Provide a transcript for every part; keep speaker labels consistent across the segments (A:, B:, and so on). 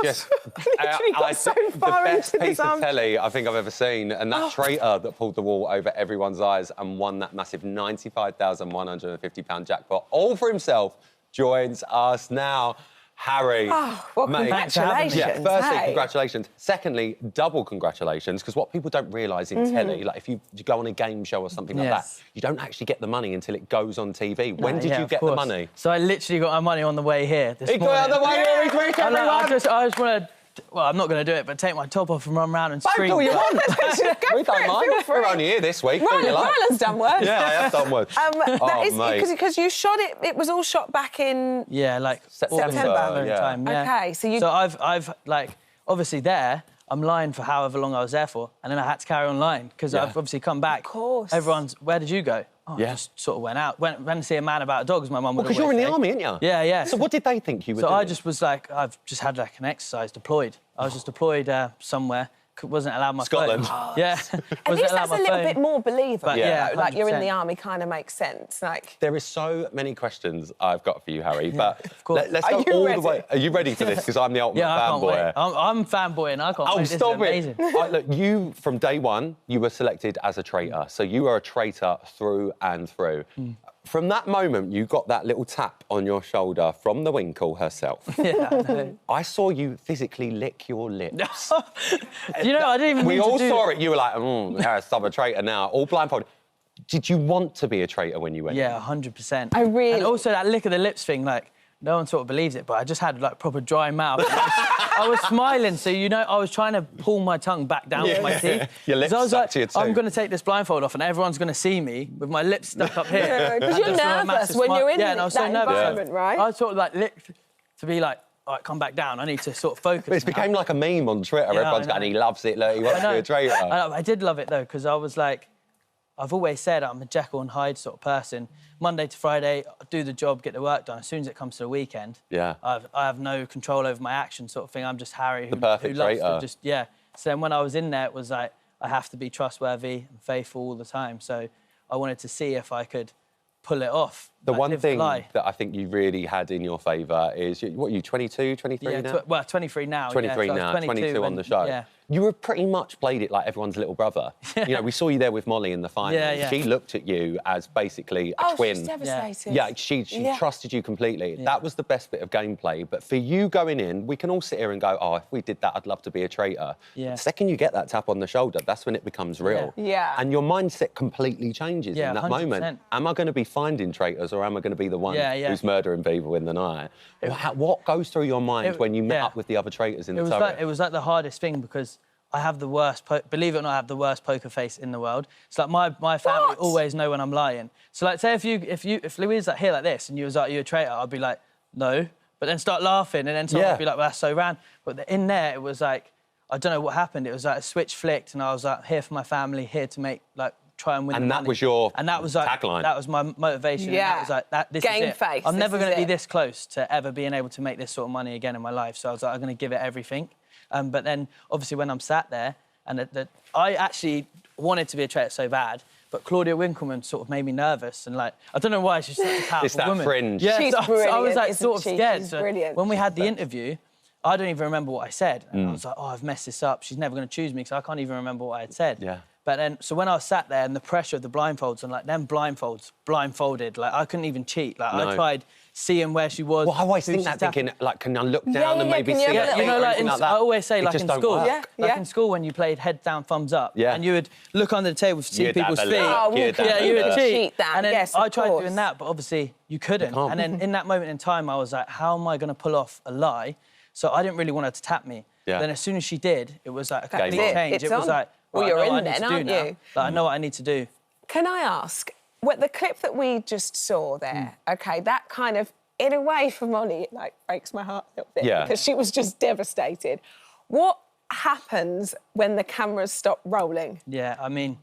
A: just...
B: Literally got so far
A: the best
B: into
A: piece
B: this
A: of telly I think I've ever seen, and that Traitor that pulled the wool over everyone's eyes and won that massive £95,150 jackpot all for himself joins us now. Harry.
B: Oh, well,
A: mate,
B: congratulations.
A: Yeah, firstly,
B: hey.
A: congratulations. Secondly, double congratulations, because what people don't realise in telly, like if you go on a game show or something like that, you don't actually get the money until it goes on TV. When did you get the money?
C: So I literally got my money on the way here this morning.
A: Got on the way here,
C: I just want to... Well, I'm not going to do it, but take my top off and run around and scream.
A: Don't do what you want.
B: Go
A: We don't mind. We're only here this week.
B: Ryland's done worse.
A: Yeah, I have done worse.
B: Because you shot it. It was all shot back in.
C: Yeah, like
B: September.
C: Time. Yeah.
B: Okay, so you.
C: So I've like obviously there. I'm lying for however long I was there for, and then I had to carry on lying because I've obviously come back.
B: Of course.
C: Everyone's. Where did you go? Oh, I just sort of went out. Went to see a man about a dog, as my mum would always say.
A: Because you're in the army, aren't you?
C: Yeah, yeah.
A: So what did they think you were doing?
C: So I just was like, I've just had like an exercise deployed. I was just deployed somewhere. Wasn't allowed my
A: Scotland.
C: phone. Yeah.
B: At least that's a little bit more believable.
C: But, yeah,
B: like you're in
C: 100%.
B: the army kind of makes sense. Like
A: there is so many questions I've got for you, Harry. But
C: of course.
A: Let's go all the way. Are you ready for this? Because I'm the ultimate fanboy.
C: I'm fanboying. I can't wait. This is amazing.
A: Look, you from day one, you were selected as a traitor. So you are a traitor through and through. From that moment, you got that little tap on your shoulder from the Winkle herself.
C: Yeah.
A: I saw you physically lick your lips.
C: You know, I didn't even.
A: We all saw it. You were like, Harris, I'm a traitor now, all blindfolded. Did you want to be a traitor when you went?
C: Yeah, 100%.
B: I really.
C: And also that lick of the lips thing, like. No one sort of believes it, but I just had like proper dry mouth. I was smiling, so you know, I was trying to pull my tongue back down with my teeth.
A: Your lips
C: I was
A: stuck
C: like,
A: to your teeth.
C: I'm going to take this blindfold off, and everyone's going to see me with my lips stuck up here.
B: Because you're nervous when you're in
C: and I was
B: that
C: so nervous.
B: environment, right?
C: I sort of like licked to be like, all right, come back down. I need to sort of focus.
A: But it became like a meme on Twitter.
C: Yeah,
A: Everyone's going, he loves it. Look, he wants to be a traitor.
C: I did love it though, because I was like, I've always said I'm a Jekyll and Hyde sort of person. Monday to Friday, I do the job, get the work done. As soon as it comes to the weekend, I have no control over my actions, sort of thing. I'm just Harry, who loves to just So then when I was in there, it was like I have to be trustworthy and faithful all the time. So I wanted to see if I could pull it off.
A: The one thing that I think you really had in your favour is, what are you, 22, 23 now?
C: Well, 23 now.
A: 23 now, 22 on the show.
C: Yeah.
A: You were pretty much played it like everyone's little brother. You know, we saw you there with Mollie in the final.
C: Yeah.
A: She looked at you as basically a twin.
B: She's devastated.
A: Yeah, she trusted you completely. That was the best bit of gameplay. But for you going in, we can all sit here and go, oh, if we did that, I'd love to be a traitor.
C: Yeah.
A: The second you get that tap on the shoulder, that's when it becomes real.
B: Yeah.
A: And your mindset completely changes in that
C: 100%.
A: moment. Am I going to be finding traitors, or am I going to be the one who's murdering people in the night? What goes through your mind when you met up with the other traitors in the turret?
C: It was like the hardest thing, because I have the worst, believe it or not, I have the worst poker face in the world. It's like my family always know when I'm lying. So like, say if Louise like here like this and you was like, you're a traitor, I'd be like, no, but then start laughing, and then someone would be like, well, that's so random. But in there, it was like, I don't know what happened. It was like a switch flicked, and I was like, here for my family, here to make try and win.
A: And
C: the
A: that
C: money.
A: was your
C: and that was like
A: tagline.
C: That was my motivation.
B: Yeah.
C: And that was like this
B: Game
C: is it.
B: face.
C: I'm never going to be this close to ever being able to make this sort of money again in my life. So I was like, I'm going to give it everything. But then obviously when I'm sat there, and I actually wanted to be a traitor so bad, but Claudia Winkleman sort of made me nervous, and like I don't know why, she's such a powerful
A: It's that
C: woman.
A: fringe.
C: Yeah,
B: She's
C: so I
B: brilliant,
C: was like
B: isn't
C: sort of
B: she?
C: scared.
B: She's
C: So
B: brilliant.
C: when we had the interview, I don't even remember what I said. And I was like, oh, I've messed this up. She's never going to choose me because I can't even remember what I had said.
A: Yeah.
C: But then, so when I was sat there and the pressure of the blindfolds and like them blindfolded, like I couldn't even cheat. Like I tried seeing where she was.
A: Well, I always think that, thinking, like, can I look down and maybe see it?
C: Yeah, you know, like, I always say, like in school,
A: work.
C: In school when you played head down, thumbs up, and you would look under the table to see people's feet. You would cheat.
B: That.
C: And then
B: yes,
C: I tried doing that, but obviously you couldn't. And then in that moment in time, I was like, how am I going to pull off a lie? So I didn't really want her to tap me.
A: Yeah.
C: Then as soon as she did, it was like a complete change.
B: It
C: was like,
B: well, you're in
C: then,
B: aren't you?
C: Like, I know what I need to do.
B: Can I ask, the clip that we just saw there, OK, that kind of, in a way, for Mollie, it, like, breaks my heart a little bit because she was just devastated. What happens when the cameras stop rolling?
C: Yeah, I mean,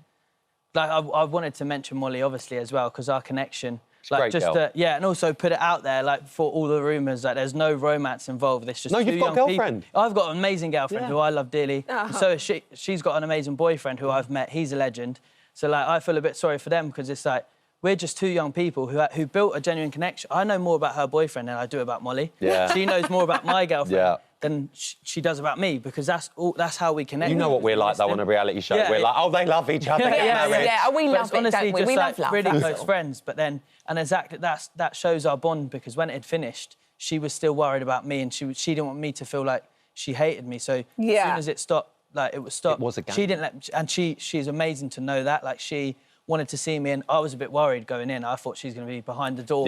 C: like, I wanted to mention Mollie, obviously, as well, because our connection...
A: Like, just
C: and also put it out there, like, for all the rumours that there's no romance involved. It's just
A: no, you've got a girlfriend.
C: People. I've got an amazing girlfriend who I love dearly. So has she. She's got an amazing boyfriend who I've met. He's a legend. So, like, I feel a bit sorry for them because it's like we're just two young people who built a genuine connection. I know more about her boyfriend than I do about Mollie.
A: Yeah.
C: She knows more about my girlfriend than she does about me, because that's how we connect.
A: You know what we're like, though, on a reality show. We're like, oh, they love each other.
B: Yeah, we love it,
C: honestly,
B: don't we?
C: just
B: We
C: like
B: love love.
C: really close friends. But then, and exactly, that shows our bond, because when it had finished, she was still worried about me, and she didn't want me to feel like she hated me. So as soon as it stopped, like, it was stopped.
A: It was a game.
C: She didn't let, and she's amazing to know that. Like, she wanted to see me, and I was a bit worried going in. I thought she's going to be behind the door,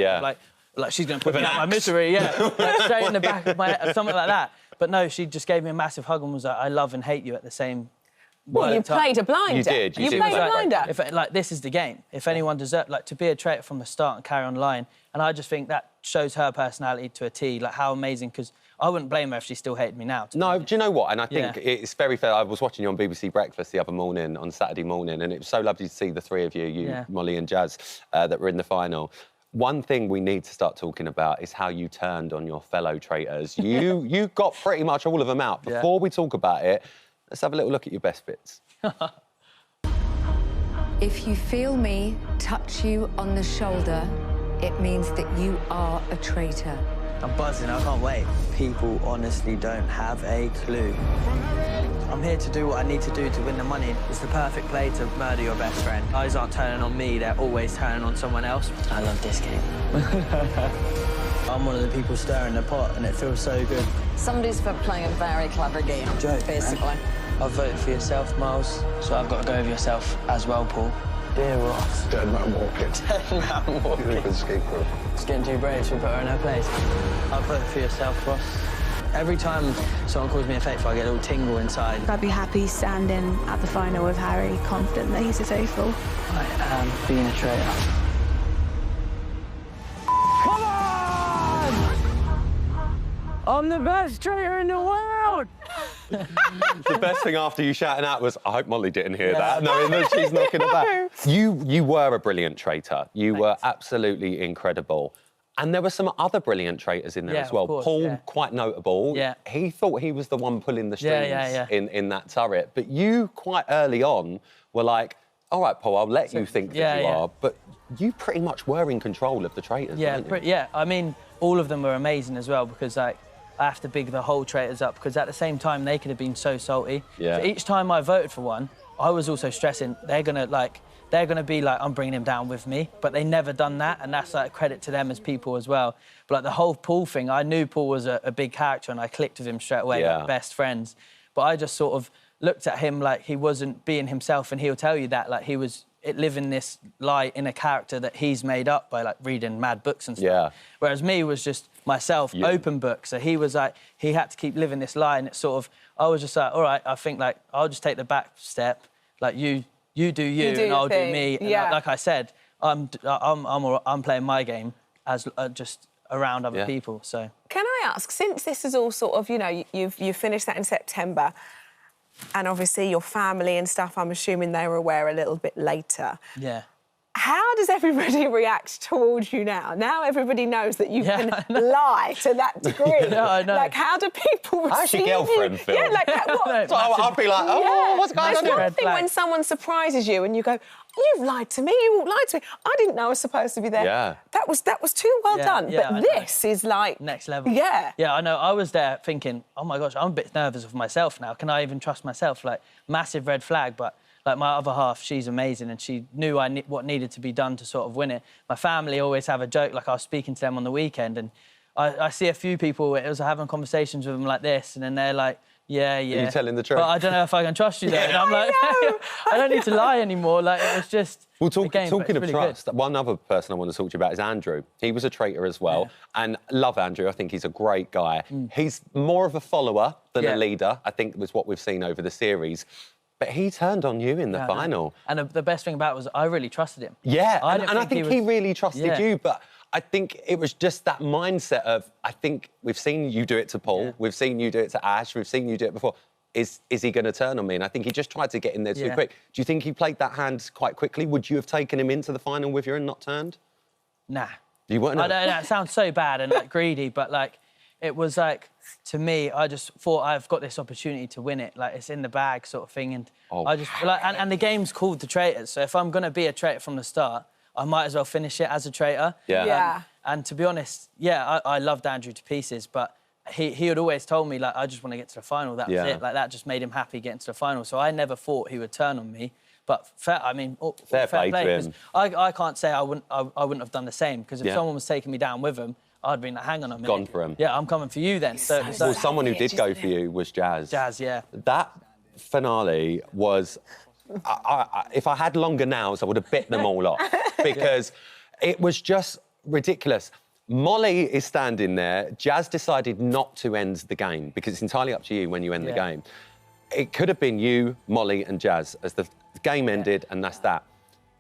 C: like she's going to put me out my misery, like straight in the back of my head, something like that. But no, she just gave me a massive hug and was like, I love and hate you at the same.
B: Well, you played a blinder.
A: You did.
B: You played a blinder.
C: Like, this is the game. If anyone deserves, like, to be a traitor from the start and carry on lying, and I just think that shows her personality to a T. Like, how amazing, because I wouldn't blame her if she still hated me now.
A: No, do you know what? And I think it's very fair. I was watching you on BBC Breakfast the other morning, on Saturday morning, and it was so lovely to see the three of you, Mollie and Jazz, that were in the final. One thing we need to start talking about is how you turned on your fellow traitors. You got pretty much all of them out. Before we talk about it, let's have a little look at your best bits.
D: If you feel me touch you on the shoulder, it means that you are a traitor.
C: I'm buzzing, I can't wait. People honestly don't have a clue. I'm here to do what I need to do to win the money. It's the perfect play to murder your best friend. Eyes aren't turning on me, they're always turning on someone else. I love this game. I'm one of the people stirring the pot, and it feels so good.
E: Somebody's playing a very clever game, basically.
C: I've voted for yourself, Miles, so I've got to go with yourself as well, Paul. Dear Ross.
F: Dead man walking.
C: Dead man walking.
F: You're a good scapegoat.
C: It's getting too brave, so we put her in her place. I've voted for yourself, Ross. Every time someone calls me a faithful, I get a little tingle inside.
G: I'd be happy standing at the final with Harry, confident that he's a faithful.
C: I am being a traitor. Come on! I'm the best traitor in the world!
A: The best thing after you shouting out was, I hope Mollie didn't hear that, knowing that she's knocking it back. You were a brilliant traitor. You were absolutely incredible. And there were some other brilliant traitors in there as well.
C: Course,
A: Paul, quite notable.
C: Yeah.
A: He thought he was the one pulling the strings in that turret. But you, quite early on, were like, all right, Paul, I'll let you think that you are. But you pretty much were in control of the traitors, weren't you?
C: Yeah, I mean, all of them were amazing as well, because, like, I have to big the whole traitors up, because at the same time, they could have been so salty.
A: Yeah.
C: So each time I voted for one, I was also stressing, they're going to be like, I'm bringing him down with me, but they never done that, and that's like credit to them as people as well. But like the whole Paul thing, I knew Paul was a big character, and I clicked with him straight away, like best friends. But I just sort of looked at him like he wasn't being himself, and he'll tell you that, like he was living this lie in a character that he's made up by like reading mad books and stuff. Yeah. Whereas me was just myself, open book. So he was like, he had to keep living this lie, and it's sort of, I was just like, all right, I think like I'll just take the back step, like you do you and I'll do me. And like I said, I'm playing my game as just around other people. So
B: can I ask, since this is all sort of, you know, you've finished that in September, and obviously your family and stuff, I'm assuming they were aware a little bit later.
C: Yeah.
B: How does everybody react towards you now? Now everybody knows that you can lie to that degree.
C: I know.
B: Like, how do people receive
A: How's your girlfriend feel?
B: Yeah, like that. What?
A: So I'd be like, oh, what's going on?
B: There's one thing when someone surprises you and you go, you've lied to me, you lied to me. I didn't know I was supposed to be there.
A: Yeah.
B: That was too well done. But this is like...
C: next level.
B: Yeah.
C: Yeah, I know. I was there thinking, oh, my gosh, I'm a bit nervous of myself now. Can I even trust myself? Like, massive red flag, but... like, my other half, she's amazing, and she knew what needed to be done to sort of win it. My family always have a joke, like I was speaking to them on the weekend, and I see a few people, I was having conversations with them like this, and then they're like, yeah. Are
A: you telling the truth?
C: But I don't know if I can trust you, though. And I'm like, I don't need to lie anymore. Like, it was just...
A: Well, talking of
C: really
A: trust, one other person I want to talk to you about is Andrew. He was a traitor as well, and love Andrew. I think he's a great guy. He's more of a follower than a leader, I think was what we've seen over the series. But he turned on you in the final.
C: And the best thing about it was I really trusted him.
A: Yeah, and I think he really trusted you, but I think it was just that mindset of, I think we've seen you do it to Paul, we've seen you do it to Ash, we've seen you do it before. Is he going to turn on me? And I think he just tried to get in there too quick. Do you think he played that hand quite quickly? Would you have taken him into the final with you and not turned?
C: Nah.
A: You weren't?
C: I know, that sounds so bad and like greedy, but like, it was like, to me, I just thought I've got this opportunity to win it. Like, it's in the bag sort of thing. And I just, like, and the game's called The Traitors. So if I'm going to be a traitor from the start, I might as well finish it as a traitor.
B: Yeah.
C: And to be honest, I loved Andrew to pieces, but he had always told me, like, I just want to get to the final, that was it. Like, that just made him happy getting to the final. So I never thought he would turn on me. But fair play to him. I can't say I wouldn't have done the same, because if someone was taking me down with him, I'd been like, hang on a minute.
A: Gone for him.
C: Yeah, I'm coming for you then.
A: Well, someone who did go for you was Jazz.
C: Jazz, yeah.
A: That finale was... if I had longer nails, I would have bit them all off, because it was just ridiculous. Mollie is standing there. Jazz decided not to end the game, because it's entirely up to you when you end the game. It could have been you, Mollie and Jazz as the game ended, and that's that.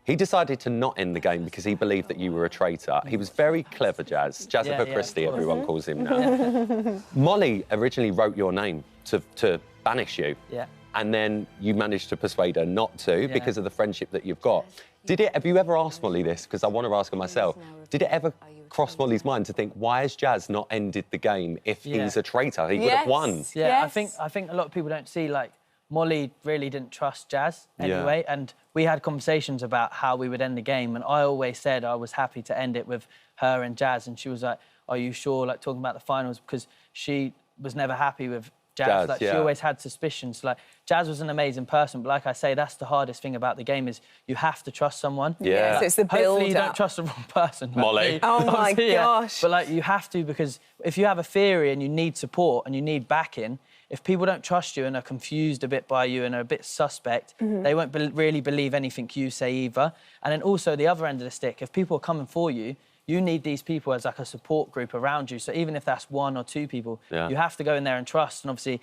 A: He decided to not end the game because he believed that you were a traitor. He was very clever, Jazz. Jazzifer Christie, everyone calls him now. Mollie originally wrote your name to banish you.
C: Yeah.
A: And then you managed to persuade her not to because of the friendship that you've got. Have you ever asked Mollie this? Because I want to ask her myself. Did it ever cross Mollie's mind to think, why has Jazz not ended the game if he's a traitor? He would have won.
C: Yeah, I think a lot of people don't see, like, Mollie really didn't trust Jazz anyway, and we had conversations about how we would end the game, and I always said I was happy to end it with her and Jazz, and she was like, are you sure, like, talking about the finals, because she was never happy with Jazz. Like, she always had suspicions. Like, Jazz was an amazing person, but like I say, that's the hardest thing about the game is you have to trust someone.
B: Yeah. So it's the build-up.
C: Hopefully you don't trust the wrong person. Like
A: Mollie.
B: Oh, my gosh.
C: But, like, you have to, because if you have a theory and you need support and you need backing, if people don't trust you and are confused a bit by you and are a bit suspect, they won't really believe anything you say either. And then also the other end of the stick, if people are coming for you, you need these people as, like, a support group around you. So even if that's 1 or 2 people, you have to go in there and trust. And obviously,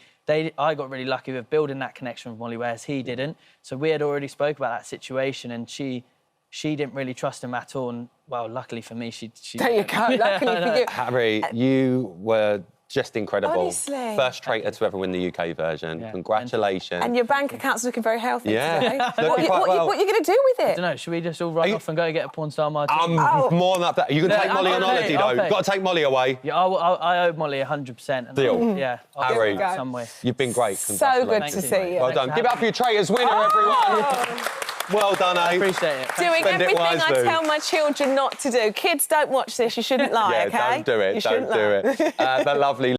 C: I got really lucky with building that connection with Mollie, whereas he didn't. So we had already spoke about that situation, and she didn't really trust him at all. And, well, luckily for me, she
B: There you go, luckily for you.
A: Harry, you were just incredible.
B: Honestly.
A: First traitor to ever win the UK version.
C: Yeah.
A: Congratulations.
B: And your bank account's looking very healthy today.
A: Looking quite well.
B: What are you going to do with it?
C: I don't know, should we just all run off and go get a porn star martini?
A: More than that. Are you going to take Mollie on holiday, though? You've got to take Mollie away.
C: Yeah, I owe Mollie 100%.
A: Deal.
C: Yeah.
A: Harry,
C: some way.
A: You've been great.
B: So good to see you.
A: Well done. Give it up for your traitors winner, everyone. Well done, eh?
C: I appreciate it.
B: Doing everything I tell my children not to do. Kids, don't watch this. You shouldn't lie, OK?
A: Don't do it. Don't do it. They're lovely.